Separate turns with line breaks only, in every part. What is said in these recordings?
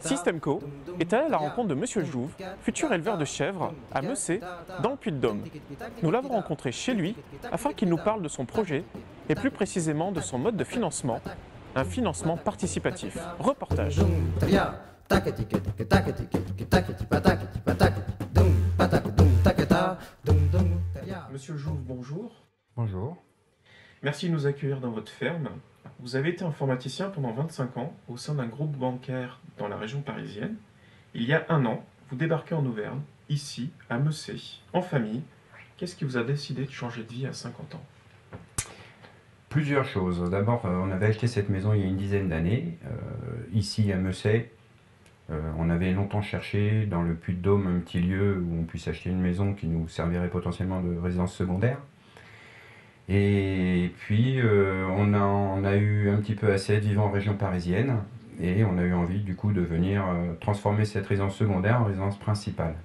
Systemco est allé à la rencontre de Monsieur Jouve, futur éleveur de chèvres, à Messé, dans le Puy-de-Dôme. Nous l'avons rencontré chez lui afin qu'il nous parle de son projet et plus précisément de son mode de financement, un financement participatif. Reportage.
Monsieur Jouve, bonjour.
Bonjour.
Merci de nous accueillir dans votre ferme. Vous avez été informaticien pendant 25 ans au sein d'un groupe bancaire dans la région parisienne. Il y a un an, vous débarquez en Auvergne, ici, à Messé, en famille. Qu'est-ce qui vous a décidé de changer de vie à 50 ans?
Plusieurs choses. D'abord, on avait acheté cette maison il y a une dizaine d'années, ici à Messé. On avait longtemps cherché dans le Puy-de-Dôme un petit lieu où on puisse acheter une maison qui nous servirait potentiellement de résidence secondaire. Et puis on a eu un petit peu assez de vivant en région parisienne et on a eu envie du coup de venir transformer cette résidence secondaire en résidence principale.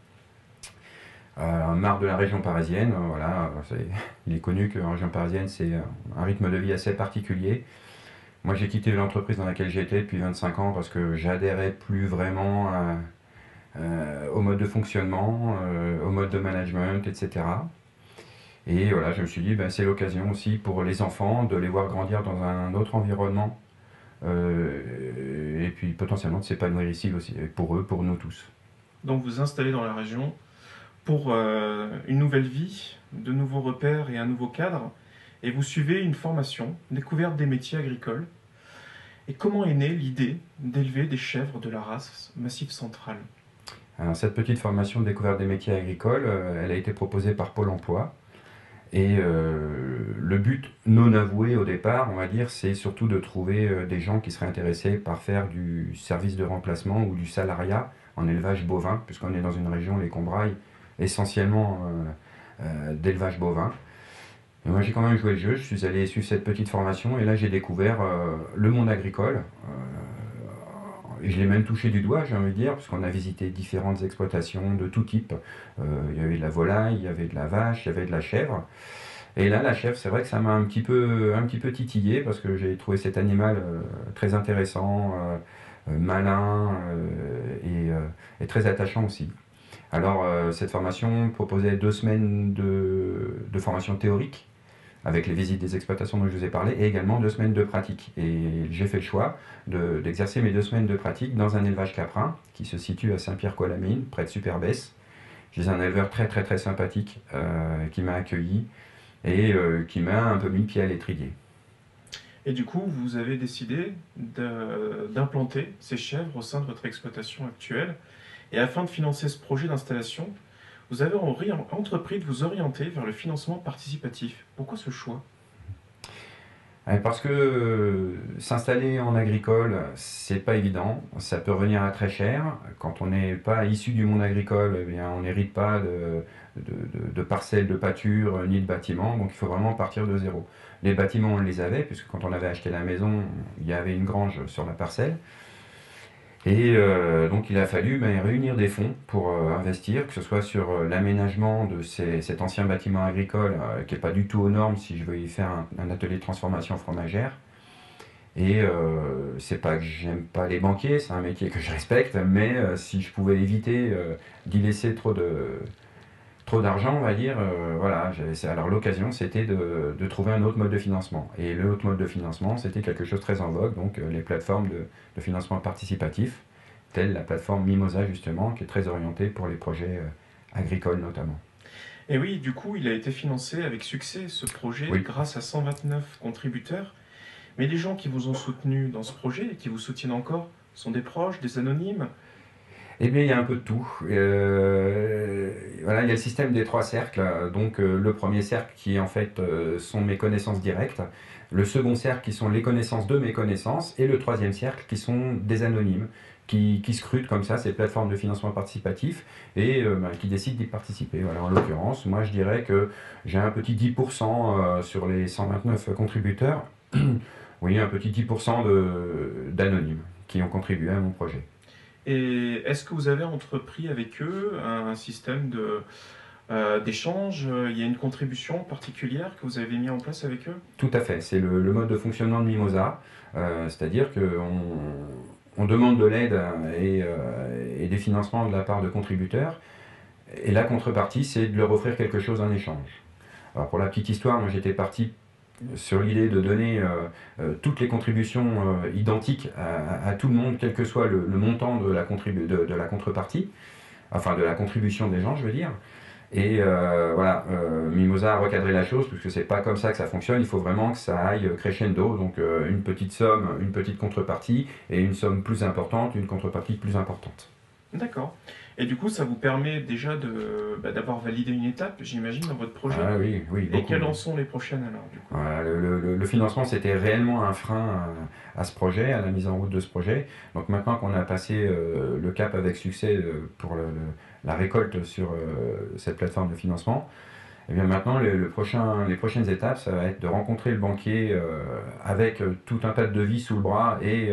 Marre de la région parisienne, voilà, il est connu qu'en région parisienne c'est un rythme de vie assez particulier. Moi j'ai quitté l'entreprise dans laquelle j'étais depuis 25 ans parce que j'adhérais plus vraiment au mode de fonctionnement, au mode de management, etc. Et voilà, je me suis dit, ben, c'est l'occasion aussi pour les enfants de les voir grandir dans un autre environnement et puis potentiellement de s'épanouir ici aussi, pour eux, pour nous tous.
Donc vous installez dans la région pour une nouvelle vie, de nouveaux repères et un nouveau cadre, et vous suivez une formation, découverte des métiers agricoles. Et comment est née l'idée d'élever des chèvres de la race Massif Central?
Alors, cette petite formation de découverte des métiers agricoles, elle a été proposée par Pôle emploi. Et le but non avoué au départ, on va dire, c'est surtout de trouver des gens qui seraient intéressés par faire du service de remplacement ou du salariat en élevage bovin, puisqu'on est dans une région, les Combrailles, essentiellement d'élevage bovin. Et moi j'ai quand même joué le jeu, je suis allé suivre cette petite formation et là j'ai découvert le monde agricole. Et je l'ai même touché du doigt, j'ai envie de dire, parce qu'on a visité différentes exploitations de tout type. Il y avait de la volaille, il y avait de la vache, il y avait de la chèvre. Et là, la chèvre, c'est vrai que ça m'a un petit peu titillé, parce que j'ai trouvé cet animal très intéressant, malin et très attachant aussi. Alors, cette formation proposait 2 semaines de formation théorique, avec les visites des exploitations dont je vous ai parlé, et également 2 semaines de pratique. Et j'ai fait le choix d'exercer mes 2 semaines de pratique dans un élevage caprin qui se situe à Saint-Pierre-Colamine, près de Superbès. J'ai un éleveur très très très sympathique qui m'a accueilli et qui m'a un peu mis le pied à l'étrier.
Et du coup, vous avez décidé d'implanter ces chèvres au sein de votre exploitation actuelle. Et afin de financer ce projet d'installation, vous avez entrepris de vous orienter vers le financement participatif. Pourquoi ce choix?
Parce que s'installer en agricole, c'est pas évident, ça peut revenir à très cher. Quand on n'est pas issu du monde agricole, eh bien, on n'hérite pas de parcelles de pâture ni de bâtiments, donc il faut vraiment partir de zéro. Les bâtiments, on les avait, puisque quand on avait acheté la maison, il y avait une grange sur la parcelle. Et donc il a fallu réunir des fonds pour investir, que ce soit sur l'aménagement de cet ancien bâtiment agricole qui n'est pas du tout aux normes si je veux y faire un atelier de transformation fromagère. Et c'est pas que j'aime pas les banquiers, c'est un métier que je respecte, mais si je pouvais éviter d'y laisser trop d'argent, on va dire, voilà, alors l'occasion c'était de trouver un autre mode de financement. Et l'autre mode de financement c'était quelque chose de très en vogue, donc les plateformes de financement participatif, telle la plateforme Mimosa justement, qui est très orientée pour les projets agricoles notamment.
Et oui, du coup, il a été financé avec succès, ce projet,
oui,
grâce à 129 contributeurs. Mais les gens qui vous ont soutenu dans ce projet et qui vous soutiennent encore sont des proches, des anonymes?
Eh bien, il y a un peu de tout. Voilà, il y a le système des 3 cercles. Donc, le premier cercle qui, en fait, sont mes connaissances directes. Le second cercle qui sont les connaissances de mes connaissances. Et le troisième cercle qui sont des anonymes qui scrutent comme ça ces plateformes de financement participatif et qui décident d'y participer. Voilà, en l'occurrence, moi, je dirais que j'ai un petit 10% sur les 129 contributeurs. Oui, un petit 10% d'anonymes qui ont contribué à mon projet.
Et est-ce que vous avez entrepris avec eux un système d'échange. Il y a une contribution particulière que vous avez mis en place avec eux?
Tout à fait, c'est le mode de fonctionnement de Mimosa, c'est-à-dire qu'on demande de l'aide et des financements de la part de contributeurs, et la contrepartie, c'est de leur offrir quelque chose en échange. Alors pour la petite histoire, moi j'étais parti sur l'idée de donner toutes les contributions identiques à tout le monde, quel que soit le montant de la contrepartie, enfin de la contribution des gens, je veux dire. Et voilà, Mimosa a recadré la chose, parce que c'est pas comme ça que ça fonctionne, il faut vraiment que ça aille crescendo, donc une petite somme, une petite contrepartie, et une somme plus importante, une contrepartie plus importante.
D'accord. Et du coup, ça vous permet déjà d'avoir validé une étape, j'imagine, dans votre projet.
Ah oui, oui.
Et quelles en sont les prochaines alors, du coup?
Voilà, le financement, c'était réellement un frein à ce projet, à la mise en route de ce projet. Donc maintenant qu'on a passé le cap avec succès pour la récolte sur cette plateforme de financement, et bien maintenant, les prochaines étapes, ça va être de rencontrer le banquier avec tout un tas de devis sous le bras et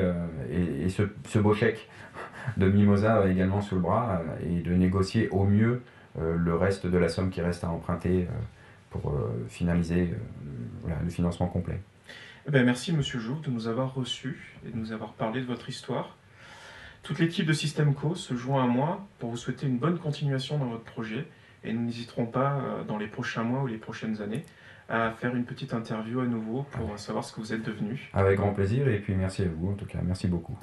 ce beau chèque de Mimosa également sous le bras et de négocier au mieux le reste de la somme qui reste à emprunter pour finaliser voilà, le financement complet.
Eh bien, merci Monsieur Jouve de nous avoir reçus et de nous avoir parlé de votre histoire. Toute l'équipe de Systemco se joint à moi pour vous souhaiter une bonne continuation dans votre projet et nous n'hésiterons pas dans les prochains mois ou les prochaines années à faire une petite interview à nouveau pour savoir ce que vous êtes devenu.
Avec grand plaisir et puis merci à vous en tout cas, merci beaucoup.